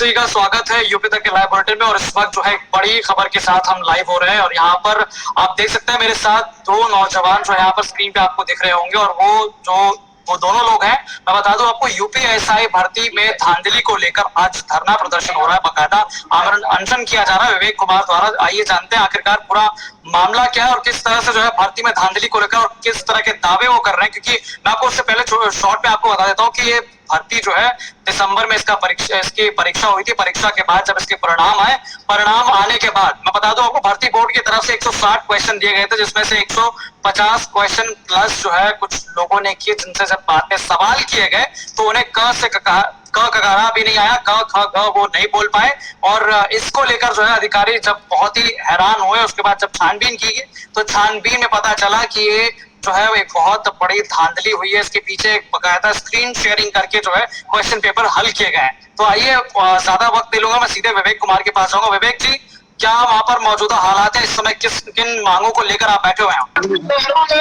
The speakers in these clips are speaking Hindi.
सभी का स्वागत है यूपी तक के लाइव बुलेटिन में। और इस वक्त जो है एक बड़ी खबर के साथ हम लाइव हो रहे हैं और यहाँ पर आप देख सकते हैं मेरे साथ दो नौजवान जो यहाँ पर स्क्रीन पे आपको दिख रहे होंगे और वो दोनों लोग हैं। मैं बता दूं आपको, यूपीएसआई भर्ती में धांधली को लेकर आज धरना प्रदर्शन हो रहा है, बाकायदा आमरण अनशन किया जा रहा है विवेक कुमार द्वारा। आइए जानते हैं आखिरकार पूरा मामला क्या है और किस तरह से जो है भर्ती में धांधली को लेकर और किस तरह के दावे वो कर रहे हैं। क्योंकि मैं आपको उससे पहले शॉर्ट में आपको बता देता हूँ कि ये भर्ती जो है दिसंबर में इसकी परीक्षा हुई थी। परीक्षा के बाद जब इसके परिणाम आए, परिणाम आने के बाद मैं बता दूं आपको, भर्ती बोर्ड की तरफ से 160 क्वेश्चन दिए गए थे, जिसमें से 150 क्वेश्चन प्लस जो है कुछ लोगों ने किए, जिनसे जब बाद में सवाल किए गए तो उन्हें क से ककारा भी नहीं आया, क ख ग वो नहीं बोल पाए। और इसको लेकर जो है अधिकारी जब बहुत ही हैरान हुए, उसके बाद जब छानबीन की गई तो छानबीन में पता चला कि ये जो है एक बहुत बड़ी धांधली हुई है। इसके पीछे एक बकायदा स्क्रीन शेयरिंग करके जो है क्वेश्चन पेपर हल किए गए। तो आइए ज्यादा वक्त नहीं लूंगा, मैं सीधे विवेक कुमार के पास आऊंगा। विवेक जी, क्या वहां पर मौजूदा हालात है इस समय, किन मांगों को लेकर आप बैठे हुए हैं?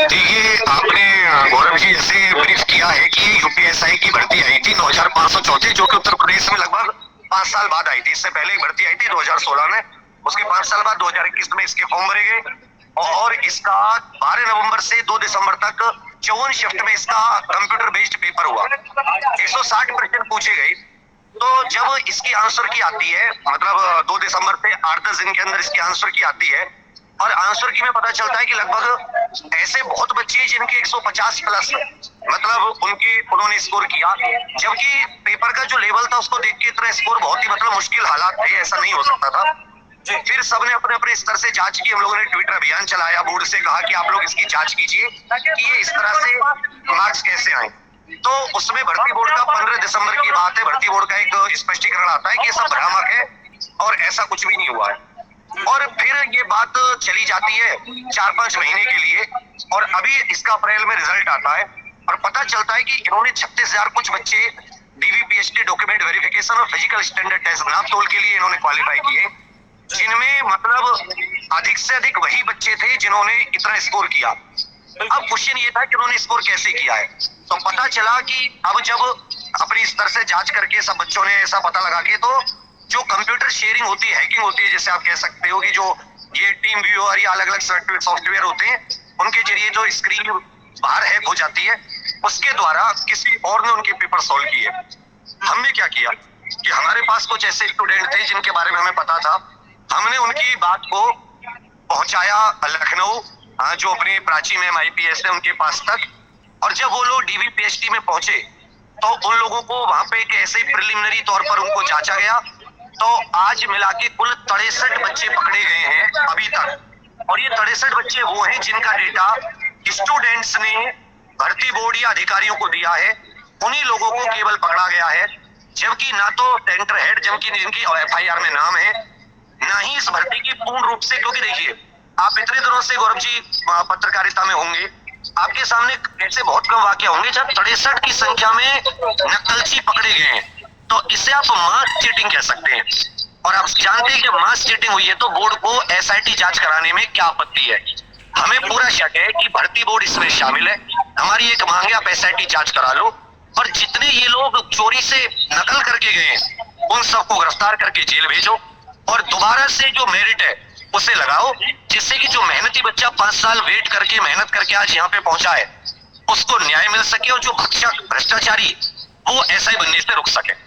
देखिए, आपने गौरव जी जैसे ब्रीफ किया है कि यूपीएसआई की भर्ती आई थी 9534, जो कि उत्तर प्रदेश में लगभग 5 साल बाद आई थी। इससे पहले एक भर्ती आई थी 2016 में, उसके 5 साल बाद 2021 में इसके फॉर्म भरे गए और इसका 12 नवंबर से 2 दिसंबर तक 54 शिफ्ट में इसका कंप्यूटर बेस्ड पेपर हुआ। 160 प्रश्न पूछे गए। तो जब इसकी आंसर की आती है, मतलब 2 दिसंबर से 8-10 दिन के अंदर इसकी आंसर की आती है और आंसर की में पता चलता है कि लगभग ऐसे बहुत बच्चे हैं जिनके 150 प्लस मतलब उन्होंने स्कोर किया, जबकि पेपर का जो लेवल था उसको देख के इतना स्कोर बहुत ही मतलब मुश्किल हालात थे, ऐसा नहीं हो सकता था। फिर सबने अपने अपने स्तर से जांच की। हम लोगों ने ट्विटर अभियान चलाया, बोर्ड से कहा कि आप लोग इसकी जांच कीजिए कि ये इस तरह से मार्क्स कैसे आए। तो उसमें भर्ती बोर्ड का 15 दिसंबर की बात है, भर्ती बोर्ड का एक स्पष्टीकरण आता है कि ये सब भ्रामक है और ऐसा कुछ भी नहीं हुआ है। और फिर ये बात चली जाती है 4-5 महीने के लिए और अभी इसका अप्रैल में रिजल्ट आता है और पता चलता है कि इन्होंने 36,000 कुछ बच्चे डीवीपीएचडी डॉक्यूमेंट वेरिफिकेशन और फिजिकल स्टैंडर्ड टेस्ट नाप तोल के लिए इन्होंने क्वालिफाई किए, जिनमें मतलब अधिक से अधिक वही बच्चे थे जिन्होंने इतना स्कोर किया। अब क्वेश्चन ये था कि उन्होंने स्कोर कैसे किया है। तो पता चला कि अब जब अपनी स्तर से जांच करके सब बच्चों ने ऐसा पता लगा के, तो जो कंप्यूटर शेयरिंग होती है, हैकिंग होती है, जैसे आप कह सकते हो कि जो ये टीम व्यूअर या अलग अलग सॉफ्टवेयर होते हैं, उनके जरिए जो स्क्रीन बाहर हैक हो जाती है, उसके द्वारा किसी और ने उनके पेपर सॉल्व किए। हमने क्या किया कि हमारे पास कुछ ऐसे स्टूडेंट थे जिनके बारे में हमें पता था, हमने उनकी बात को पहुंचाया लखनऊ, जो अपने प्राची में MIPS है उनके पास तक। और जब वो लोग डीवीपीएचडी में पहुंचे तो उन लोगों को वहां पे एक ऐसे प्रिलिमिनरी तौर पर उनको जांचा गया। तो आज मिला के कुल 63 बच्चे पकड़े गए हैं अभी तक। और ये 63 बच्चे वो हैं जिनका डेटा स्टूडेंट्स ने भर्ती बोर्ड या अधिकारियों को दिया है, उन्हीं लोगों को केवल पकड़ा गया है। जबकि ना तो सेंटर हेड जिनकी FIR में नाम है, ना ही इस भर्ती की पूर्ण रूप से, क्योंकि देखिए आप इतने दिनों से गौरव जी पत्रकारिता में होंगे, आपके सामने ऐसे बहुत कम वाकया होंगे जब 63 की संख्या में नकलची पकड़े गए हैं। तो इसे आप मास चीटिंग कह सकते हैं। और आप जानते हैं कि मास चीटिंग हुई है तो बोर्ड को SIT जांच कराने में क्या आपत्ति है। हमें पूरा शक है कि भर्ती बोर्ड इसमें शामिल है। हमारी एक मांग है, आप SIT जांच करा लो और जितने ये लोग चोरी से नकल करके गए हैं उन सबको गिरफ्तार करके जेल भेजो और दोबारा से जो मेरिट है उसे लगाओ, जिससे कि जो मेहनती बच्चा 5 साल वेट करके मेहनत करके आज यहाँ पे पहुंचा है उसको न्याय मिल सके और जो भ्रष्टाचारी वो ऐसा ही बनने से रुक सके।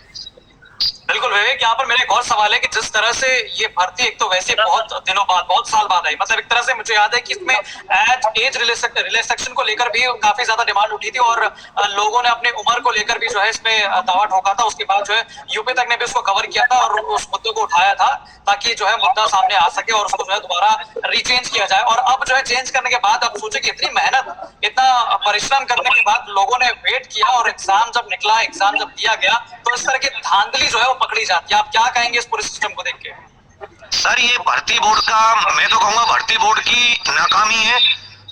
बिल्कुल विवेक, यहाँ पर मेरा एक और सवाल है कि जिस तरह से ये भर्ती एक तो वैसे बहुत दिनों बाद, बहुत साल बाद आई, मतलब एक तरह से मुझे याद है कि इसमें एज रिलैक्सेशन को लेकर भी काफी ज्यादा डिमांड उठी थी और लोगों ने अपनी उम्र को लेकर भी जो है इसमें दावा ठोका था। उसके बाद जो है यूपी तक ने भी उसको कवर किया था और उस मुद्दे को उठाया था ताकि जो है मुद्दा सामने आ सके और उसको जो है दोबारा रीचेंज किया जाए। और अब जो है चेंज करने के बाद अब सोचे कि इतनी मेहनत, इतना परिश्रम करने के बाद लोगों ने वेट किया और एग्जाम जब निकला, एग्जाम जब दिया गया तो इस तरह की धांधली जो है वो पकड़ी जाती है। आप क्या कहेंगे इस पूरे सिस्टम को देख के? सर, ये भर्ती बोर्ड का, मैं तो कहूंगा भर्ती बोर्ड की नाकामी है।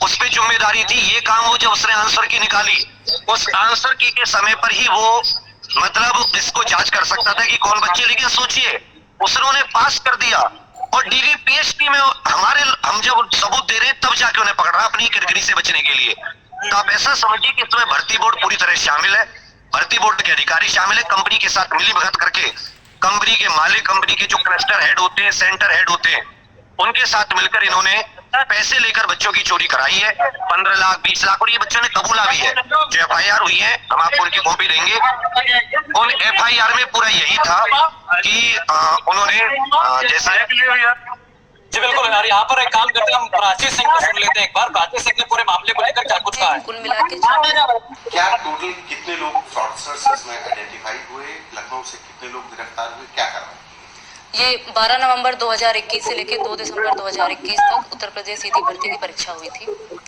उस पे जिम्मेदारी थी ये काम हो, जब उसने आंसर की निकाली उस आंसर की के समय पर ही वो मतलब इसको जांच कर सकता था कि कौन बच्चे। लेकिन सोचिए, उसने पास कर दिया और डीवीपीएचडी में हम जब सबूत दे रहे हैं तब जाके उन्हें पकड़ रहा अपनी किरकिरी से बचने के लिए। तो आप ऐसा समझिए कि इसमें भर्ती बोर्ड पूरी तरह शामिल है, भर्ती बोर्ड के अधिकारी शामिल है, कंपनी के साथ मिलीभगत करके कंपनी के मालिक, कंपनी के जो क्लस्टर हेड होते हैं, सेंटर हेड होते हैं, उनके साथ मिलकर इन्होंने पैसे लेकर बच्चों की चोरी कराई है। 15 लाख 20 लाख, और ये बच्चों ने कबूला भी है। जो FIR हुई है, हम आपको उनकी कॉपी देंगे। उन FIR में पूरा यही था कि उन्होंने जैसे जी बिल्कुल यार, यहाँ पर एक काम करते हैं, हम प्राची सिंह को सुन लेते हैं एक बार। प्राची सिंह ने पूरे मामले को लेकर क्या कुछ कहा है। कुल मिला के क्या टोटल कितने लोग फ्रॉडस्टर्स इसमें आइडेंटिफाई हुए, लखनऊ से कितने लोग गिरफ्तार हुए, क्या कार्रवाई? ये 12 नवंबर 2021 से लेकर 2 दिसंबर 2021 तक उत्तर प्रदेश सीधी भर्ती की परीक्षा हुई थी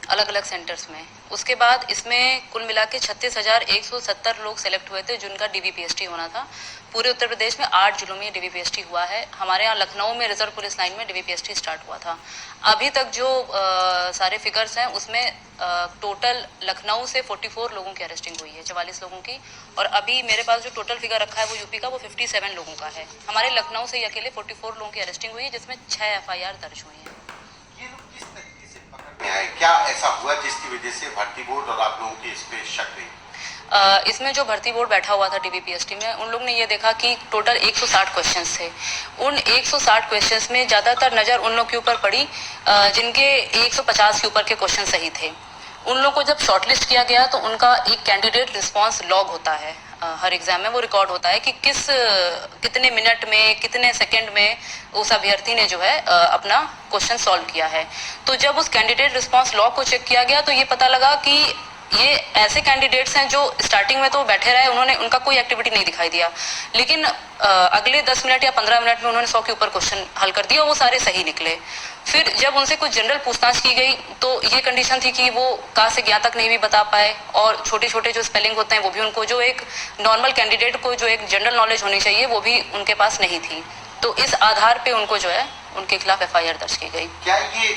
अलग अलग सेंटर्स में। उसके बाद इसमें कुल मिला के 36,170 लोग सेलेक्ट हुए थे जिनका DVPST होना था। पूरे उत्तर प्रदेश में 8 जिलों में DVPST हुआ है। हमारे यहाँ लखनऊ में रिजर्व पुलिस लाइन में DVPST स्टार्ट हुआ था। अभी तक जो सारे फिगर्स हैं उसमें टोटल लखनऊ से 44 लोगों की अरेस्टिंग हुई है, 44 लोगों की। और अभी मेरे पास जो टोटल फिगर रखा है वो यूपी का, वो 57 लोगों का है। हमारे लखनऊ से अकेले 44 लोगों की अरेस्टिंग हुई है, जिसमें 6 FIR दर्ज हुई हैं। ये लोग किस तरीके से पकड़ में आए, क्या ऐसा हुआ जिसकी वजह से भर्ती बोर्ड और आप लोगों की इस पे शक रही? इसमें जो भर्ती बोर्ड बैठा हुआ था DVPST में, उन लोग ने ये देखा कि टोटल 160 क्वेश्चंस थे। उन 160 क्वेश्चंस में ज़्यादातर नज़र उन लोग के ऊपर पड़ी जिनके 150 के ऊपर के क्वेश्चन सही थे। उन लोग को जब शॉर्टलिस्ट किया गया तो उनका एक कैंडिडेट रिस्पांस लॉग होता है, हर एग्जाम में वो रिकॉर्ड होता है कि कितने मिनट में, कितने सेकंड में उस अभ्यर्थी ने जो है अपना क्वेश्चन सॉल्व किया है। तो जब उस कैंडिडेट रिस्पांस लॉग को चेक किया गया तो ये पता लगा कि ये ऐसे कैंडिडेट्स हैं जो स्टार्टिंग में तो बैठे रहे, उन्होंने उनका कोई एक्टिविटी नहीं दिखाई दिया, लेकिन अगले 10 मिनट या 15 मिनट में उन्होंने 100 के ऊपर क्वेश्चन हल कर दिया और वो सारे सही निकले। फिर जब उनसे कुछ जनरल पूछताछ की गई तो ये कंडीशन थी कि वो कहाँ से ज्ञात तक नहीं भी बता पाए, और छोटे छोटे जो स्पेलिंग होते हैं वो भी उनको, जो एक नॉर्मल कैंडिडेट को जो एक जनरल नॉलेज होनी चाहिए वो भी उनके पास नहीं थी। तो इस आधार पे उनको जो है उनके खिलाफ FIR दर्ज की गई। क्या ये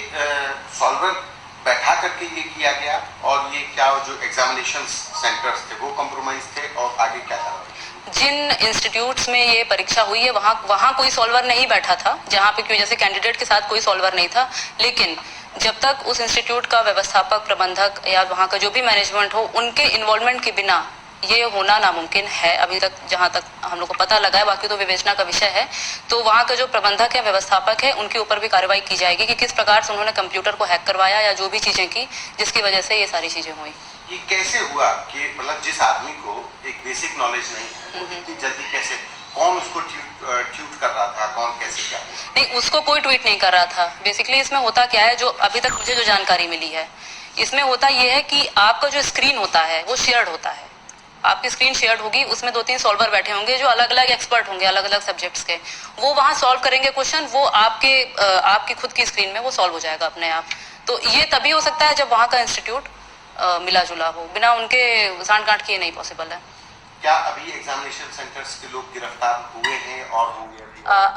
सॉल्वर बैठा करके ये किया गया, और ये क्या जो एग्जामिनेशन सेंटर्स थे वो कॉम्प्रोमाइज थे, और आगे क्या था? जिन इंस्टीट्यूट्स में ये परीक्षा हुई है वहाँ कोई सॉल्वर नहीं बैठा था, जहाँ पे की वजह से कैंडिडेट के साथ कोई सॉल्वर नहीं था। लेकिन जब तक उस इंस्टीट्यूट का व्यवस्थापक, प्रबंधक या वहाँ का जो भी मैनेजमेंट हो, उनके इन्वॉल्वमेंट के बिना ये होना नामुमकिन है अभी तक, जहाँ तक हम लोग को पता लगा है। बाकी तो विवेचना का विषय है। तो वहाँ का जो प्रबंधक है, व्यवस्थापक है, उनके ऊपर भी कार्रवाई की जाएगी कि किस प्रकार से उन्होंने कंप्यूटर को हैक करवाया या जो भी चीज़ें की जिसकी वजह से ये सारी चीज़ें हुई। ये कैसे हुआ कि मतलब जिस आदमी को एक बेसिक नॉलेज नहीं है, वो इतनी जल्दी कैसे, कौन उसको ट्वीट कर रहा था, कौन कैसे क्या? नहीं, उसको कोई ट्वीट नहीं कर रहा था। बेसिकली इसमें होता क्या है, जो अभी तक मुझे जो जानकारी मिली है, इसमें होता ये है कि आपका जो स्क्रीन होता है वो शेयर्ड होता है। आपकी स्क्रीन शेयर्ड होगी, उसमें 2-3 सॉल्वर बैठे होंगे जो अलग अलग एक्सपर्ट होंगे अलग अलग सब्जेक्ट्स के। वो वहाँ सॉल्व करेंगे क्वेश्चन, वो आपकी खुद की स्क्रीन में वो सॉल्व हो जाएगा अपने आप। तो ये तभी हो सकता है जब वहाँ का इंस्टीट्यूट मिला जुला हो, बिना उनके सांठ गांठ किए नहीं पॉसिबल है। क्या अभी एग्जामिनेशन सेंटर्स के लोग गिरफ्तार हुए हैं और होंगे?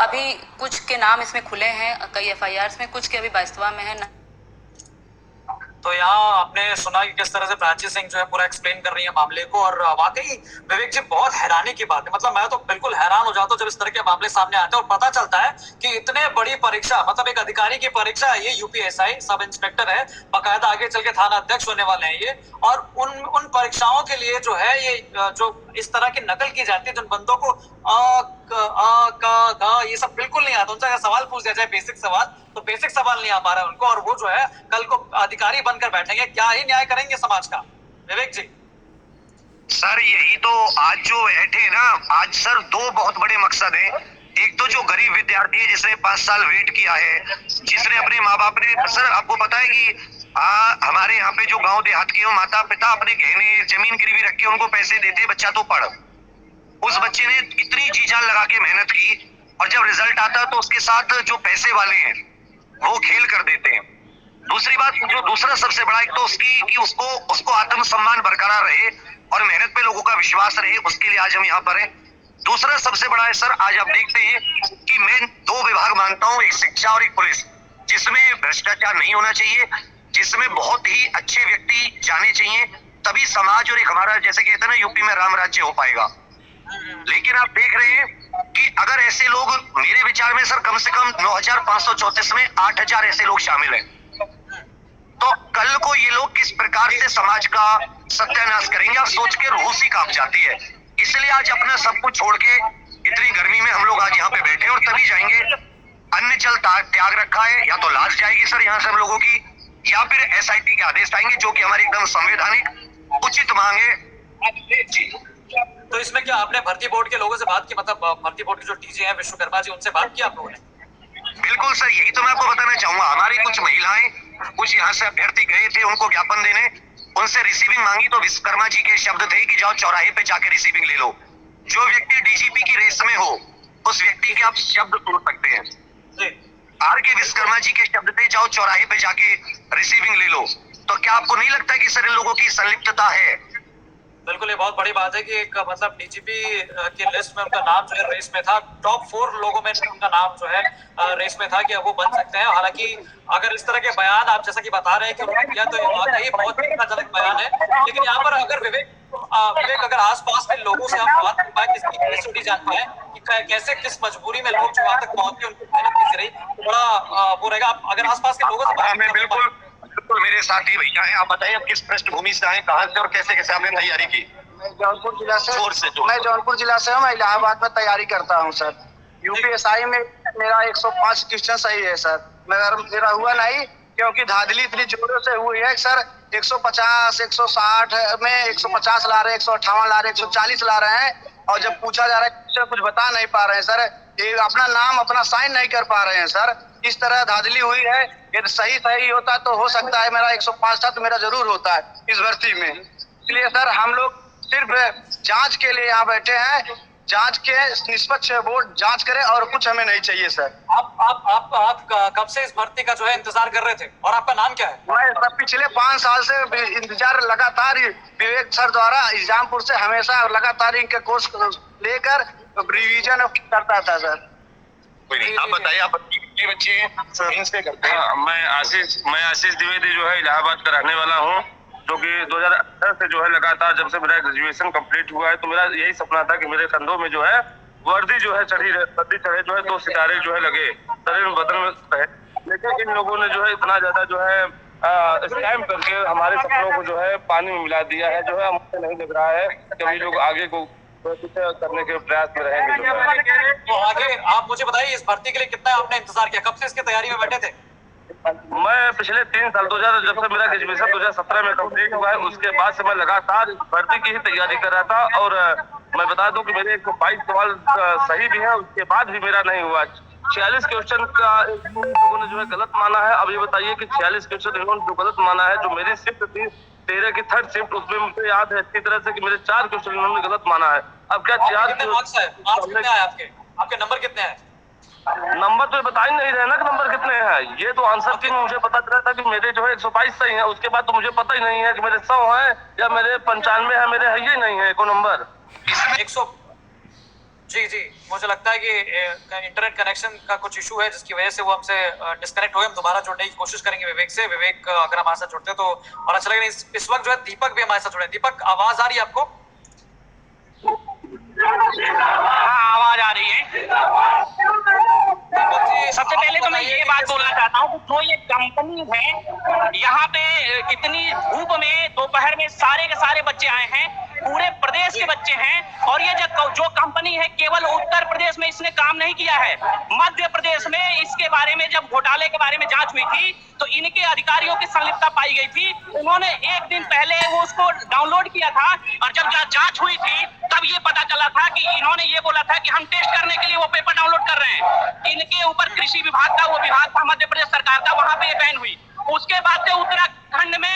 अभी कुछ के नाम इसमें खुले हैं कई FIRs में, कुछ के अभी वास्तवा में है। तो यहाँ आपने सुना कि किस तरह से प्राची सिंह जो है पूरा एक्सप्लेन कर रही है मामले को, और वाकई विवेक जी बहुत हैरानी की बात है। मतलब मैं तो बिल्कुल हैरान हो जाता हूँ जब इस तरह के मामले सामने आते हैं और पता चलता है कि इतने बड़ी परीक्षा, मतलब एक अधिकारी की परीक्षा है ये, UPSI सब इंस्पेक्टर है, बाकायदा आगे चल के थाना अध्यक्ष होने वाले हैं ये, और उन परीक्षाओं के लिए जो है ये जो इस तरह की नकल की जाती है, जिन बंदों को ये सब बिल्कुल नहीं आता, उनसे अगर सवाल पूछ दिया जाए बेसिक सवाल, तो बेसिक सवाल नहीं आ पा रहा है उनको, और वो जो है कल को अधिकारी बनकर बैठेंगे, क्या ही न्याय करेंगे समाज का। विवेक जी सर, यही तो आज जो बैठे ना, आज सर 2 बहुत बड़े मकसद हैं। एक तो जो गरीब विद्यार्थी है जिसने 5 साल वेट किया है, जिसने अपने माँ बाप ने, सर आपको पता है कि हमारे यहाँ पे जो गांव देहात के माता पिता अपने गहने जमीन गिरवी रख के उनको पैसे देते, बच्चा तो पढ़। उस बच्चे ने इतनी जी जान लगा के मेहनत की, और जब रिजल्ट आता तो उसके साथ जो पैसे वाले हैं वो खेल कर देते हैं। दूसरी बात, जो दूसरा सबसे बड़ा, एक तो उसकी कि उसको आत्मसम्मान बरकरार रहे और मेहनत पे लोगों का विश्वास रहे, उसके लिए आज हम यहाँ पर हैं। दूसरा सबसे बड़ा है सर, आज आप देखते हैं कि मैं 2 विभाग मानता हूँ, एक शिक्षा और एक पुलिस, जिसमें भ्रष्टाचार नहीं होना चाहिए, जिसमें बहुत ही अच्छे व्यक्ति जाने चाहिए, तभी समाज और एक हमारा, जैसे कहते हैं ना, यूपी में राम राज्य हो पाएगा। लेकिन आप देख रहे हैं कि अगर ऐसे लोग, मेरे विचार में सर कम से कम 9534 में 8000 ऐसे लोग शामिल हैं, तो कल को ये लोग किस प्रकार से समाज का सत्यानाश करेंगे, आप सोच के रूह सी कांप जाती है। इसलिए आज अपना सब कुछ छोड़ के इतनी गर्मी में हम लोग आज यहाँ पे बैठे और तभी जाएंगे। अन्य जल त्याग रखा है, या तो लाश जाएगी सर यहाँ से हम लोगों की, या फिर एसआईटी के आदेश आएंगे जो कि हमारी एकदम संवैधानिक उचित मांग है जी। तो इसमें क्या आपने भर्ती बोर्ड के लोगों से बात की, मतलब भर्ती बोर्ड के जो डीजी हैं विश्वकर्मा जी, उनसे बात की आप लोगों ने? बिल्कुल सर, यही तो मैं आपको बताना चाहूंगा। हमारी कुछ महिलाएं, कुछ यहाँ से अभ्यर्थी गए थे उनको ज्ञापन देने, उनसे रिसीविंग मांगी तो विश्वकर्मा जी के शब्द थे कि जाओ चौराहे पे जाके रिसीविंग ले लो। जो व्यक्ति डीजीपी की रेस में हो उस व्यक्ति के आप शब्द सुन सकते हैं। आर के विश्वकर्मा जी के शब्द थे जाओ चौराहे पे जाके रिसीविंग ले लो। तो क्या आपको नहीं लगता कि सर इन लोगों की संलिप्तता है? बिल्कुल, ये बहुत बड़ी बात है कि एक मतलब डीजीपी की लिस्ट में उनका नाम जो है रेस में था, टॉप 4 लोगों में उनका नाम जो है रेस में था कि वो बन सकते हैं। हालांकि अगर इस तरह के बयान आप जैसा कि बता रहे हैं कि उन्होंने किया, तो ये वाकई बहुत चिंताजनक बयान है। लेकिन यहाँ पर अगर विवेक अगर आसपास के लोगों से हम बात कर पाए, किसकी कैपेसिटी जान पाए कि कैसे किस मजबूरी में लोग जो वहां तक पहुंचे, उनकी मेहनत कैसे रही, तो बड़ा वो रहेगा। अगर आसपास के लोगों से मैं बिल्कुल मेरे साथ ही भैया है। आप बताइए आप किस पृष्ठभूमि से आए, कहाँ से और कैसे कैसे आपने तैयारी की? मैं जौनपुर जिला से हूँ। मैं इलाहाबाद में तैयारी करता हूँ सर। यूपीएसआई में मेरा 105 क्वेश्चन सही है सर, मगर मेरा हुआ नहीं क्योंकि धांधली इतनी जोरों से हुई है सर। 150, 160 में 150 ला रहे हैं, 158 ला रहे हैं, 140 ला रहे हैं, और जब पूछा जा रहा है कुछ बता नहीं पा रहे हैं सर। ये अपना नाम अपना साइन नहीं कर पा रहे हैं सर। इस तरह धांधली हुई है। यदि सही होता तो हो सकता है मेरा 105 था तो मेरा जरूर होता है इस भर्ती में। इसलिए सर हम लोग सिर्फ जांच के लिए यहाँ बैठे हैं। जांच के निष्पक्ष बोर्ड जांच करे और कुछ हमें नहीं चाहिए सर। आप कब से इस भर्ती का जो है इंतजार कर रहे थे, और आपका नाम क्या है? मैं पिछले 5 साल से इंतजार लगातार विवेक सर द्वारा इस्लामपुर से हमेशा लगातार इनके कोर्स लेकर रिवीजन करता था सर। आप बताइए, आप बच्चे इनसे करते हैं? मैं आशीष द्विवेदी जो है इलाहाबाद का रहने वाला हूँ, जो कि 2018 से जो है लगातार जब से मेरा ग्रेजुएशन कंप्लीट हुआ है, तो मेरा यही सपना था कि मेरे कंधों में जो है वर्दी जो है चढ़े जो है 2 सितारे जो है लगे शरीर में बदन में रहे। लेकिन इन लोगों ने जो है इतना ज्यादा जो है स्कैम करके हमारे सपनों को जो है पानी में मिला दिया है। जो है मुझे नहीं लग रहा है कि हम लोग आगे को कुछ करने के प्रयास में रहेंगे। तो आगे आप मुझे बताइए, इस भर्ती के लिए कितना आपने इंतजार किया, कब से इसकी तैयारी में बैठे थे? मैं पिछले 3 साल जब से मेरा ग्रेजुएशन 2017 में कंप्लीट हुआ है, उसके बाद से मैं लगातार इस भर्ती की ही तैयारी कर रहा था। और मैं बता दूं कि मेरे 122 सवाल सही भी है, उसके बाद भी मेरा नहीं हुआ। 46 क्वेश्चन का लोगों ने जो है गलत माना है। अब ये बताइए कि 46 क्वेश्चन इन्होंने जो गलत माना है, जो मेरी शिफ्ट थी 13 की 3rd शिफ्ट, उसमें मुझे याद है अच्छी तरह से कि मेरे 4 क्वेश्चन इन्होंने गलत माना है। अब क्या 4 कितने आए आपके नंबर कितने हैं? नंबर तो बता ही नहीं रहे ना कि नंबर कितने हैं। ये तो आंसर की मुझे पता चला था कि मेरे जो है 122 सही है, उसके बाद तो मुझे पता ही नहीं है कि मेरे 100 है या मेरे 95 है, मेरे है ही नहीं है को नंबर। 100 जी मुझे लगता है कि इंटरनेट कनेक्शन का कुछ इशू है, जिसकी वजह से वो हमसे डिस्कनेक्ट हो गए। हम दोबारा जुड़ने की कोशिश करेंगे विवेक से। विवेक अगर हमारे साथ जुड़ते तो और अच्छा लगेगा। इस वक्त जो है दीपक भी हमारे साथ जुड़े। दीपक, आवाज आ रही है आपको? हाँ, आवाज आ रही है। सबसे पहले तो मैं ये बात बोलना चाहता हूँ कि जो ये कंपनी है, यहाँ पे इतनी धूप में दोपहर में सारे के सारे बच्चे आए हैं, पूरे प्रदेश के बच्चे हैं। और ये जो कंपनी है केवल उत्तर प्रदेश में इसने काम नहीं किया है, मध्य प्रदेश में इसके बारे में जब घोटाले के बारे में जांच हुई थी तो इनके अधिकारियों की संलिप्तता पाई गई थी। उन्होंने एक दिन पहले वो उसको डाउनलोड किया था, और जब जांच हुई थी तब ये पता चला था कि इन्होंने ये बोला था कि हम टेस्ट करने के लिए वो पेपर डाउनलोड कर रहे हैं। इनके ऊपर कृषि विभाग का वो विभाग था मध्य प्रदेश सरकार का, वहां पे ये बैन हुई। उसके बाद से उत्तराखंड में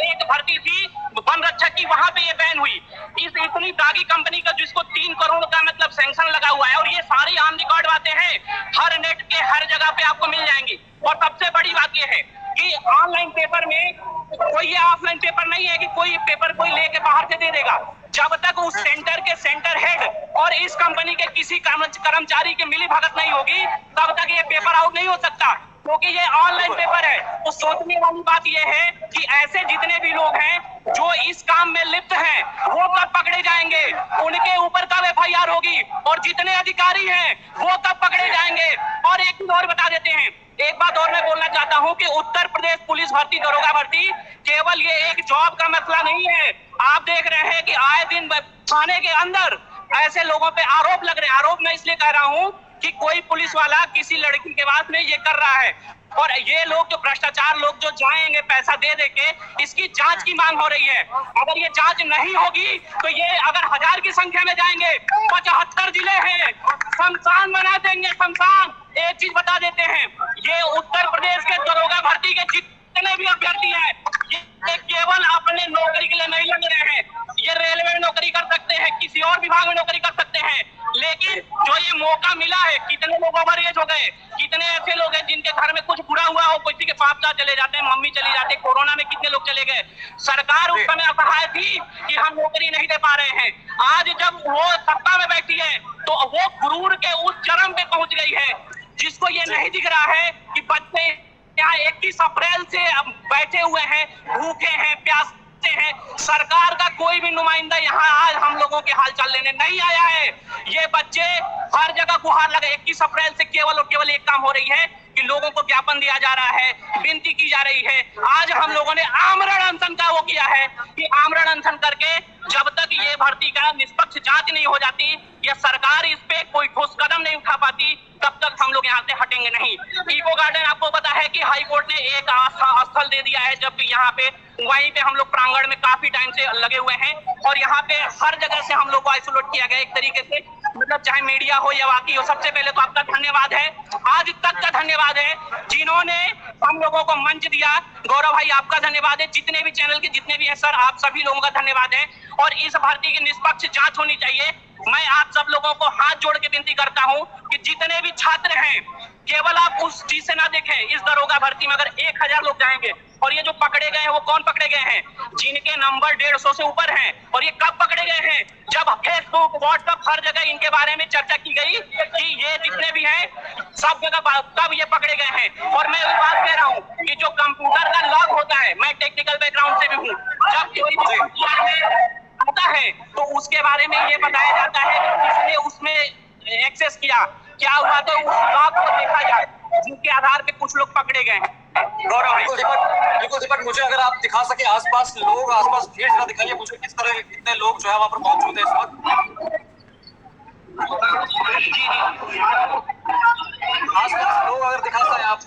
एक भर्ती थी वन रक्षक की, वहां पे ये बैन हुई। इस इतनी दागी कंपनी का जिसको 3 करोड़ का मतलब सैंक्शन लगा हुआ है, और ये सारी ऑन रिकॉर्ड बातें हैं, हर नेट के हर जगह पे आपको मिल जाएंगी। और सबसे बड़ी बात ये है कि ऑनलाइन पेपर में कोई ये ऑफलाइन पेपर नहीं है कि कोई पेपर कोई लेके बाहर से दे देगा। जब तक उस सेंटर के सेंटर हेड और इस कंपनी के किसी कर्मचारी की मिली भगत नहीं होगी, तब तक ये पेपर आउट नहीं हो सकता, क्योंकि ये ऑनलाइन पेपर है। तो सोचने वाली बात ये है कि ऐसे जितने भी लोग हैं जो इस काम में लिप्त हैं, वो कब पकड़े जाएंगे, उनके ऊपर कब FIR होगी, और जितने अधिकारी हैं वो कब पकड़े जाएंगे। और एक चीज और बता देते हैं, एक बात और मैं बोलना चाहता हूं कि उत्तर प्रदेश पुलिस भर्ती, दरोगा भर्ती केवल ये एक जॉब का मसला नहीं है। आप देख रहे हैं कि आए दिन थाने के अंदर ऐसे लोगों पे आरोप लग रहे हैं। आरोप मैं इसलिए कह रहा हूँ कि कोई पुलिस वाला किसी लड़की के बाद में ये कर रहा है, और ये लोग जो भ्रष्टाचार लोग जो जाएंगे पैसा दे दे के, इसकी जांच की मांग हो रही है। अगर ये जांच नहीं होगी तो ये अगर 1000 की संख्या में जाएंगे, 75 जिले हैं, शमशान बना देंगे, शमशान। एक चीज बता देते हैं, ये उत्तर प्रदेश के दरोगा भर्ती के जितने भी अभ्यर्थी हैं, ये केवल अपने नौकरी के लिए नहीं लग रहे हैं। ये रेलवे में नौकरी कर सकते हैं, किसी और विभाग में नौकरी कर सकते हैं, लेकिन जो ये मौका मिला है, कितने लोग ओवर एज हो गए, कितने ऐसे लोग हैं जिनके घर में कुछ बुरा हुआ हो, किसी के पाप का चले जाते हैं, मम्मी चली जाते हैं, कोरोना में कितने लोग चले गए। सरकार उस समय असहाय थी कि हम नौकरी नहीं दे पा रहे हैं। आज जब वो सत्ता में बैठी है तो वो गुरूर के उस चरम पे पहुंच गई है, जिसको ये नहीं दिख रहा है कि बच्चे यहाँ 21 अप्रैल से बैठे हुए हैं, भूखे हैं, प्यासे हैं। सरकार का कोई भी नुमाइंदा यहाँ आज हम लोगों के हालचाल लेने नहीं आया है। ये बच्चे हर जगह गुहार लगे। 21 अप्रैल से केवल और केवल एक काम हो रही है कि लोगों को ज्ञापन दिया जा रहा है, विनती की जा रही है। आज हम लोगों ने आमरण अनशन का वो किया है कि आमरण अनशन करके जब तक ये भर्ती का निष्पक्ष जांच नहीं हो जाती या सरकार इस पे कोई ठोस कदम नहीं उठा पाती, तब तक हम लोग यहाँ से हटेंगे नहीं। इको गार्डन आपको पता है कि हाई कोर्ट ने एक स्थल दे दिया है, जबकि यहाँ पे वहीं पे हम लोग प्रांगण में काफी टाइम से लगे हुए हैं, और यहाँ पे हर जगह से हम लोग को आइसोलेट किया गया एक तरीके से। मतलब चाहे मीडिया हो या बाकी हो, सबसे पहले तो आपका धन्यवाद है, आज तक का धन्यवाद है जिन्होंने हम लोगों को मंच दिया। गौरव भाई आपका धन्यवाद है, जितने भी चैनल के जितने भी हैं सर, आप सभी लोगों का धन्यवाद है। और इस भर्ती की निष्पक्ष जांच होनी चाहिए। मैं आप सब लोगों को हाथ जोड़ के विनती करता हूं कि जितने भी छात्र हैं, केवल आप उस चीज से ना देखें। इस दरोगा भर्ती में अगर 1000 लोग जाएंगे, और ये जो पकड़े गए हैं वो कौन पकड़े गए हैं? जिनके नंबर 150 से ऊपर हैं। और ये कब पकड़े गए हैं? जब फेसबुक, व्हाट्सएप हर जगह इनके बारे में चर्चा की गई कि ये जितने भी हैं सब जगह, तब ये पकड़े गए हैं। और मैं एक बात कह रहा हूँ कि जो कंप्यूटर का लॉग होता है, मैं टेक्निकल बैकग्राउंड से भी हूँ, जब कोई भी आता है तो उसके बारे में ये बताया जाता है कि किसने उसमें एक्सेस किया, क्या हुआ, तो उस लॉग को देखा जाए, जिनके आधार पे कुछ लोग पकड़े गए हैं। गौरव बिल्कुल दीपक, मुझे अगर आप दिखा सके आसपास लोग, आसपास भीड़ जरा दिखाइए मुझे, किस तरह कितने लोग जो है वहां पर मौजूद है इस वक्त। आसपास लोग अगर दिखा सके आप